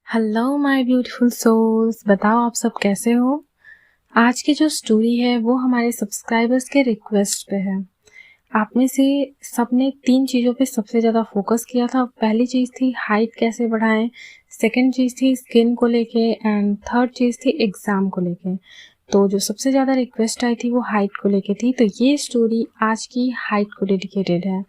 Hello my beautiful souls, बताओ आप सब कैसे हो। आज की जो स्टोरी है वो हमारे सब्सक्राइबर्स के रिक्वेस्ट पे है। आप में से सबने 3 चीज़ों पे सबसे ज़्यादा फोकस किया था। पहली चीज़ थी हाइट कैसे बढ़ाएं, सेकंड चीज़ थी स्किन को लेके एंड थर्ड चीज़ थी एग्ज़ाम को लेके। तो जो सबसे ज़्यादा रिक्वेस्ट आई थी वो हाइट को लेके थी, तो ये स्टोरी आज की हाइट को डेडिकेटेड है।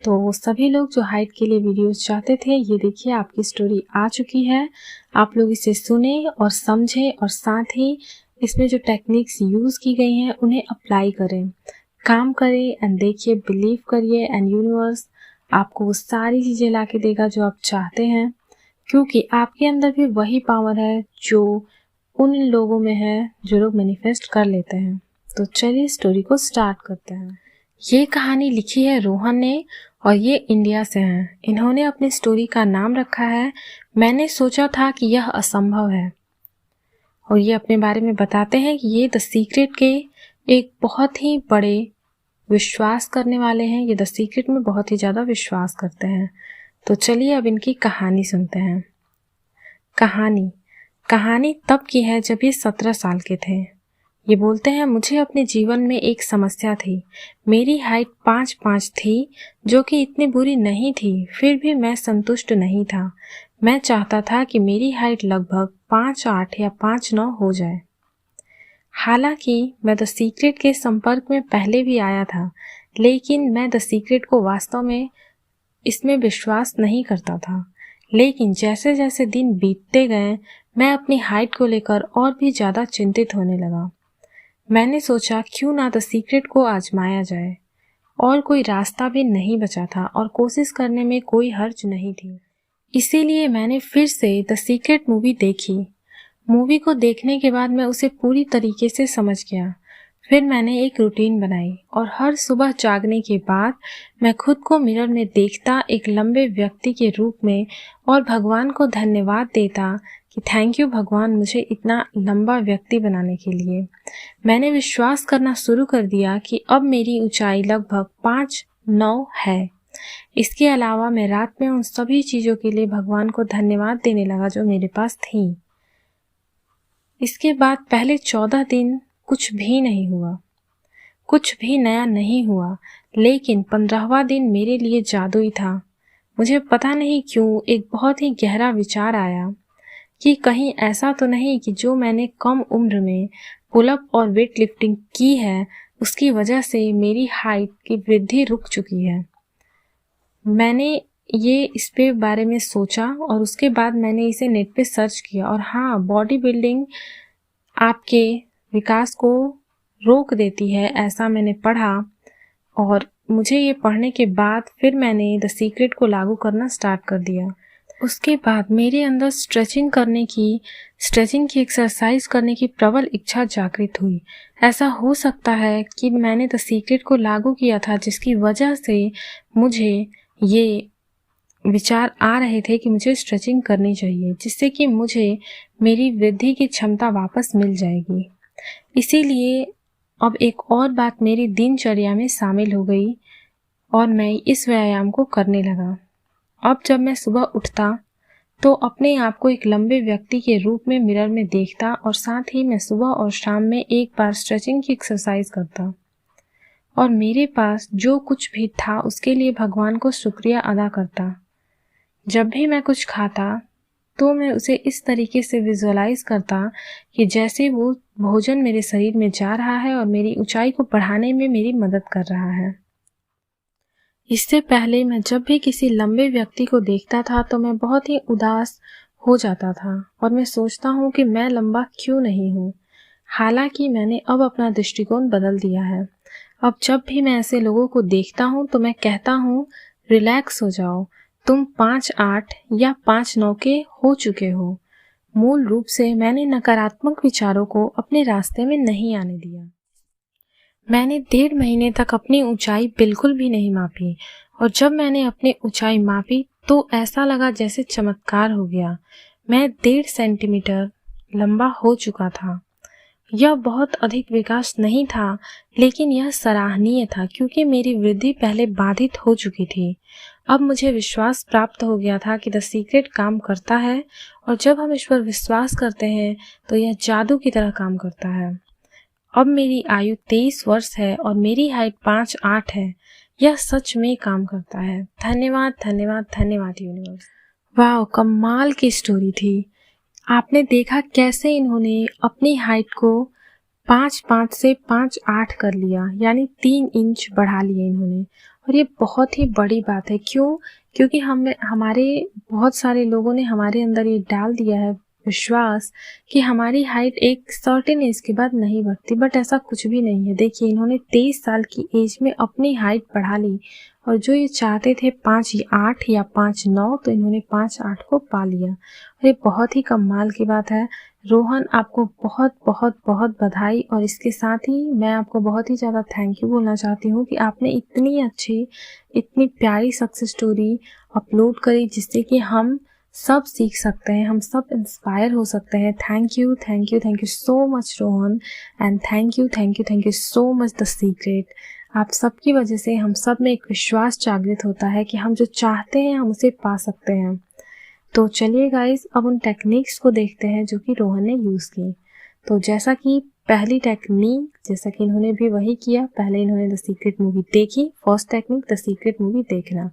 तो सभी लोग जो हाइट के लिए वीडियोस चाहते थे, ये देखिए आपकी स्टोरी आ चुकी है। आप लोग इसे सुने और समझें और साथ ही इसमें जो टेक्निक्स यूज़ की गई हैं उन्हें अप्लाई करें, काम करें एंड देखिए, बिलीव करिए एंड यूनिवर्स आपको वो सारी चीज़ें ला के देगा जो आप चाहते हैं, क्योंकि आपके अंदर भी वही पावर है जो उन लोगों में है जो लोग मैनिफेस्ट कर लेते हैं। तो चलिए स्टोरी को स्टार्ट करते हैं। ये कहानी लिखी है रोहन ने और ये इंडिया से हैं। इन्होंने अपनी स्टोरी का नाम रखा है मैंने सोचा था कि यह असंभव है। और ये अपने बारे में बताते हैं कि ये द सीक्रेट के एक बहुत ही बड़े विश्वास करने वाले हैं। ये द सीक्रेट में बहुत ही ज़्यादा विश्वास करते हैं। तो चलिए अब इनकी कहानी सुनते हैं। कहानी तब की है जब ये 17 साल के थे। ये बोलते हैं, मुझे अपने जीवन में एक समस्या थी। मेरी हाइट 5'5" थी, जो कि इतनी बुरी नहीं थी, फिर भी मैं संतुष्ट नहीं था। मैं चाहता था कि मेरी हाइट लगभग 5'8" या 5'9" हो जाए। हालांकि मैं द सीक्रेट के संपर्क में पहले भी आया था, लेकिन मैं द सीक्रेट को वास्तव में इसमें विश्वास नहीं करता था। लेकिन जैसे जैसे दिन बीतते गए, मैं अपनी हाइट को लेकर और भी ज़्यादा चिंतित होने लगा। मैंने सोचा क्यों ना द सीक्रेट को आजमाया जाए, और कोई रास्ता भी नहीं बचा था और कोशिश करने में कोई हर्ज नहीं थी। इसीलिए मैंने फिर से द सीक्रेट मूवी देखी। मूवी को देखने के बाद मैं उसे पूरी तरीके से समझ गया। फिर मैंने एक रूटीन बनाई और हर सुबह जागने के बाद मैं खुद को मिरर में देखता, एक लंबे व्यक्ति के रूप में, और भगवान को धन्यवाद देता कि थैंक यू भगवान, मुझे इतना लंबा व्यक्ति बनाने के लिए। मैंने विश्वास करना शुरू कर दिया कि अब मेरी ऊंचाई लगभग 5'9" है। इसके अलावा मैं रात में उन सभी चीज़ों के लिए भगवान को धन्यवाद देने लगा जो मेरे पास थी। इसके बाद पहले 14 दिन कुछ भी नहीं हुआ, कुछ भी नया नहीं हुआ, लेकिन 15वां दिन मेरे लिए जादुई था। मुझे पता नहीं क्यों एक बहुत ही गहरा विचार आया कि कहीं ऐसा तो नहीं कि जो मैंने कम उम्र में पुलअप और वेट लिफ्टिंग की है उसकी वजह से मेरी हाइट की वृद्धि रुक चुकी है। मैंने ये इस पे बारे में सोचा और उसके बाद मैंने इसे नेट पे सर्च किया, और हाँ, बॉडी बिल्डिंग आपके विकास को रोक देती है, ऐसा मैंने पढ़ा। और मुझे ये पढ़ने के बाद फिर मैंने द सीक्रेट को लागू करना स्टार्ट कर दिया। उसके बाद मेरे अंदर स्ट्रेचिंग की एक्सरसाइज करने की प्रबल इच्छा जागृत हुई। ऐसा हो सकता है कि मैंने द सीक्रेट को लागू किया था, जिसकी वजह से मुझे ये विचार आ रहे थे कि मुझे स्ट्रेचिंग करनी चाहिए, जिससे कि मुझे मेरी वृद्धि की क्षमता वापस मिल जाएगी। इसीलिए अब एक और बात मेरी दिनचर्या में शामिल हो गई और मैं इस व्यायाम को करने लगा। अब जब मैं सुबह उठता तो अपने आप को एक लंबे व्यक्ति के रूप में मिरर में देखता, और साथ ही मैं सुबह और शाम में एक बार स्ट्रेचिंग की एक्सरसाइज करता, और मेरे पास जो कुछ भी था उसके लिए भगवान को शुक्रिया अदा करता। जब भी मैं कुछ खाता तो मैं उसे इस तरीके से विजुअलाइज करता कि जैसे वो भोजन मेरे शरीर में जा रहा है और मेरी ऊंचाई को बढ़ाने में मेरी मदद कर रहा है। इससे पहले मैं जब भी किसी लंबे व्यक्ति को देखता था तो मैं बहुत ही उदास हो जाता था और मैं सोचता हूँ कि मैं लंबा क्यों नहीं हूँ। हालांकि मैंने अब अपना दृष्टिकोण बदल दिया है। अब जब भी मैं ऐसे लोगों को देखता हूँ तो मैं कहता हूँ, रिलैक्स हो जाओ, तुम 5'8" या 5'9" के हो चुके हो। मूल रूप से मैंने नकारात्मक विचारों को अपने रास्ते में नहीं आने दिया। मैंने 1.5 महीने तक अपनी ऊंचाई बिल्कुल भी नहीं मापी, और जब मैंने अपनी ऊंचाई मापी तो ऐसा लगा जैसे चमत्कार हो गया। मैं 1.5 सेंटीमीटर लंबा हो चुका था। यह बहुत अधिक विकास नहीं था, लेकिन यह सराहनीय था क्योंकि मेरी वृद्धि पहले बाधित हो चुकी थी। अब मुझे विश्वास प्राप्त हो गया था कि द सीक्रेट काम करता है, और जब हम इस पर विश्वास करते हैं तो यह जादू की तरह काम करता है। अब मेरी आयु 23 वर्ष है और मेरी हाइट 5'8" है। यह सच में काम करता है। धन्यवाद, धन्यवाद, धन्यवाद यूनिवर्स। वाह, कमाल की स्टोरी थी। आपने देखा कैसे इन्होंने अपनी हाइट को 5'5" से 5'8" कर लिया, यानी 3 इंच बढ़ा लिए इन्होंने। और ये बहुत ही बड़ी बात है। क्यों? क्योंकि हमारे बहुत सारे लोगों ने हमारे अंदर ये डाल दिया है विश्वास कि हमारी हाइट एक सर्टेन एज के बाद नहीं बढ़ती, बट ऐसा कुछ भी नहीं है। देखिए, इन्होंने 23 साल की एज में अपनी हाइट बढ़ा ली, और जो ये चाहते थे 5'8" या 5'9", तो इन्होंने 5'8" को पा लिया। और ये बहुत ही कमाल की बात है। रोहन, आपको बहुत बहुत बहुत बधाई, और इसके साथ ही मैं आपको बहुत ही ज़्यादा थैंक यू बोलना चाहती हूँ कि आपने इतनी अच्छी, इतनी प्यारी सक्सेस स्टोरी अपलोड करी, जिससे कि हम सब सीख सकते हैं, हम सब इंस्पायर हो सकते हैं। Thank you, thank you, thank you so much Rohan, and thank you, thank you, thank you so much the secret. आप सबकी वजह से हम सब में एक विश्वास जागृत होता है कि हम जो चाहते हैं हम उसे पा सकते हैं। तो चलिए गाइस, अब उन टेक्निक्स को देखते हैं जो कि रोहन ने यूज़ की। तो जैसा कि पहली टेक्निक, जैसा कि इन्होंने भी वही किया, पहले इन्होंने द सीक्रेट मूवी देखी। First technique the secret movie देखना।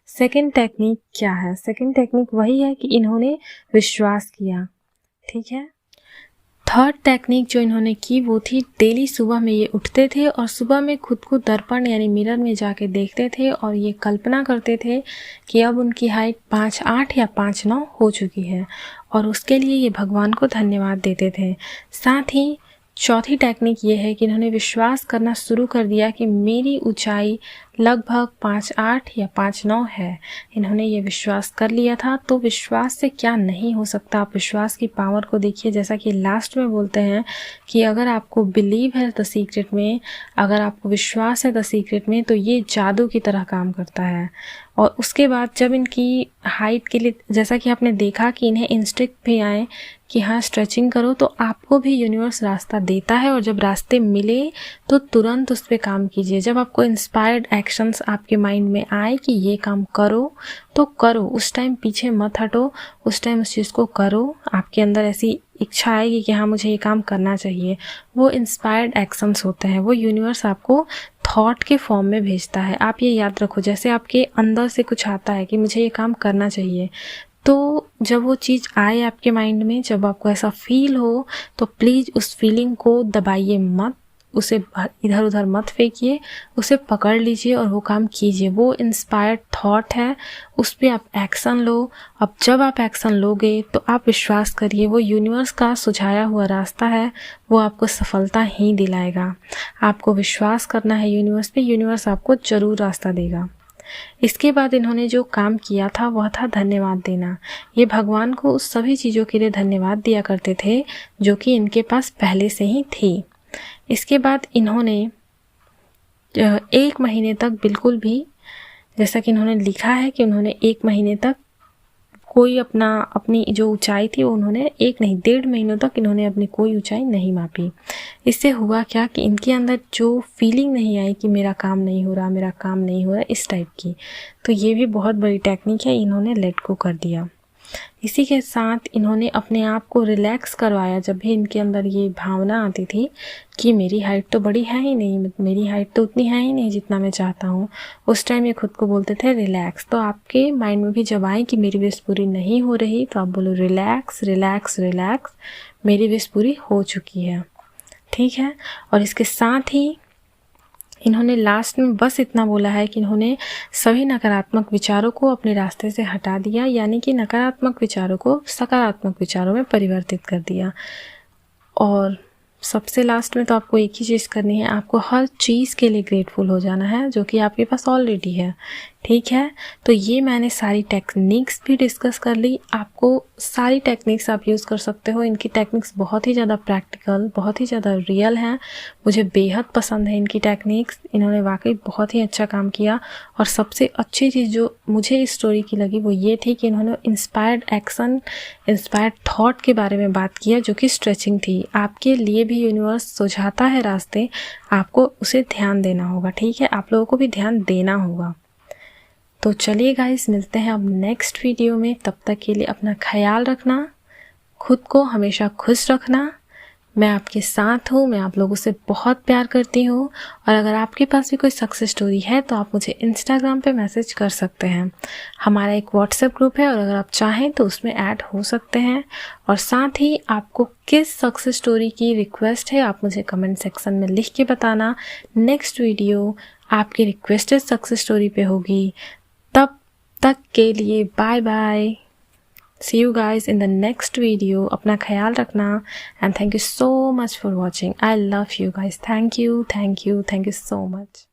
सेकंड टेक्निक क्या है? सेकंड टेक्निक वही है कि इन्होंने विश्वास किया। ठीक है। थर्ड टेक्निक जो इन्होंने की वो थी, डेली सुबह में ये उठते थे और सुबह में खुद को दर्पण यानी मिरर में जाके देखते थे और ये कल्पना करते थे कि अब उनकी हाइट 5'8" या 5'9" हो चुकी है, और उसके लिए ये भगवान को धन्यवाद देते थे। साथ ही चौथी टेक्निक ये है कि इन्होंने विश्वास करना शुरू कर दिया कि मेरी ऊंचाई लगभग 5'8" या 5'9" है। इन्होंने ये विश्वास कर लिया था। तो विश्वास से क्या नहीं हो सकता। आप विश्वास की पावर को देखिए, जैसा कि लास्ट में बोलते हैं कि अगर आपको बिलीव है द सीक्रेट में, अगर आपको विश्वास है द सीक्रेट में, तो ये जादू की तरह काम करता है। और उसके बाद जब इनकी हाइट के लिए, जैसा कि आपने देखा कि इन्हें इंस्ट्रक्ट भी आए कि हाँ स्ट्रेचिंग करो, तो आपको भी यूनिवर्स रास्ता देता है, और जब रास्ते मिले तो तुरंत उस पर काम कीजिए। जब आपको इंस्पायर्ड एक्शंस आपके माइंड में आए कि ये काम करो, तो करो। उस टाइम पीछे मत हटो, उस टाइम उस चीज़ को करो। आपके अंदर ऐसी इच्छा आएगी कि हाँ मुझे ये काम करना चाहिए, वो इंस्पायर्ड एक्शंस होते हैं, वो यूनिवर्स आपको थॉट के फॉर्म में भेजता है। आप ये याद रखो, जैसे आपके अंदर से कुछ आता है कि मुझे ये काम करना चाहिए, तो जब वो चीज़ आए आपके माइंड में, जब आपको ऐसा फील हो, तो प्लीज़ उस फीलिंग को दबाइए मत, उसे इधर उधर मत फेंकिए, उसे पकड़ लीजिए और वो काम कीजिए। वो इंस्पायर्ड थॉट है, उस पर आप एक्शन लो। अब जब आप एक्शन लोगे तो आप विश्वास करिए, वो यूनिवर्स का सुझाया हुआ रास्ता है, वो आपको सफलता ही दिलाएगा। आपको विश्वास करना है यूनिवर्स पे, यूनिवर्स आपको जरूर रास्ता देगा। इसके बाद इन्होंने जो काम किया था वह था धन्यवाद देना। ये भगवान को उस सभी चीज़ों के लिए धन्यवाद दिया करते थे जो कि इनके पास पहले से ही थी। इसके बाद इन्होंने 1 महीने तक बिल्कुल भी, जैसा कि इन्होंने लिखा है कि उन्होंने 1 महीने तक कोई अपनी जो ऊंचाई थी वो उन्होंने 1 नहीं 1.5 महीनों तक इन्होंने अपनी कोई ऊंचाई नहीं मापी। इससे हुआ क्या कि इनके अंदर जो फीलिंग नहीं आई कि मेरा काम नहीं हो रहा, मेरा काम नहीं हो रहा, इस टाइप की, तो ये भी बहुत बड़ी टेक्निक है, इन्होंने लेट गो कर दिया। इसी के साथ इन्होंने अपने आप को रिलैक्स करवाया। जब भी इनके अंदर ये भावना आती थी कि मेरी हाइट तो बड़ी है ही नहीं, मेरी हाइट तो उतनी है ही नहीं जितना मैं चाहता हूँ, उस टाइम ये खुद को बोलते थे रिलैक्स। तो आपके माइंड में भी जब आए कि मेरी विश पूरी नहीं हो रही, तो आप बोलो रिलैक्स रिलैक्स रिलैक्स, मेरी विश पूरी हो चुकी है। ठीक है। और इसके साथ ही इन्होंने लास्ट में बस इतना बोला है कि इन्होंने सभी नकारात्मक विचारों को अपने रास्ते से हटा दिया, यानी कि नकारात्मक विचारों को सकारात्मक विचारों में परिवर्तित कर दिया। और सबसे लास्ट में तो आपको एक ही चीज़ करनी है, आपको हर चीज़ के लिए ग्रेटफुल हो जाना है जो कि आपके पास ऑलरेडी है। ठीक है, तो ये मैंने सारी टेक्निक्स भी डिस्कस कर ली। आपको सारी टेक्निक्स आप यूज़ कर सकते हो। इनकी टेक्निक्स बहुत ही ज़्यादा प्रैक्टिकल, बहुत ही ज़्यादा रियल हैं। मुझे बेहद पसंद है इनकी टेक्निक्स। इन्होंने वाकई बहुत ही अच्छा काम किया। और सबसे अच्छी चीज़ जो मुझे इस स्टोरी की लगी वो ये थी कि इन्होंने इंस्पायर्ड एक्शन, इंस्पायर्ड थॉट के बारे में बात किया, जो कि स्ट्रेचिंग थी। आपके लिए भी यूनिवर्स सुझाता है रास्ते, आपको उसे ध्यान देना होगा। ठीक है, आप लोगों को भी ध्यान देना होगा। तो चलिए गाइस, मिलते हैं अब नेक्स्ट वीडियो में। तब तक के लिए अपना ख्याल रखना, खुद को हमेशा खुश रखना। मैं आपके साथ हूँ, मैं आप लोगों से बहुत प्यार करती हूँ। और अगर आपके पास भी कोई सक्सेस स्टोरी है तो आप मुझे इंस्टाग्राम पे मैसेज कर सकते हैं। हमारा एक व्हाट्सएप ग्रुप है और अगर आप चाहें तो उसमें ऐड हो सकते हैं। और साथ ही आपको किस सक्सेस स्टोरी की रिक्वेस्ट है आप मुझे कमेंट सेक्शन में लिख के बताना। नेक्स्ट वीडियो आपकी रिक्वेस्टेड सक्सेस स्टोरी पे होगी। तब तक के लिए bye bye. See you guys in the next video. अपना ख्याल रखना and thank you so much for watching. I love you guys. Thank you so much.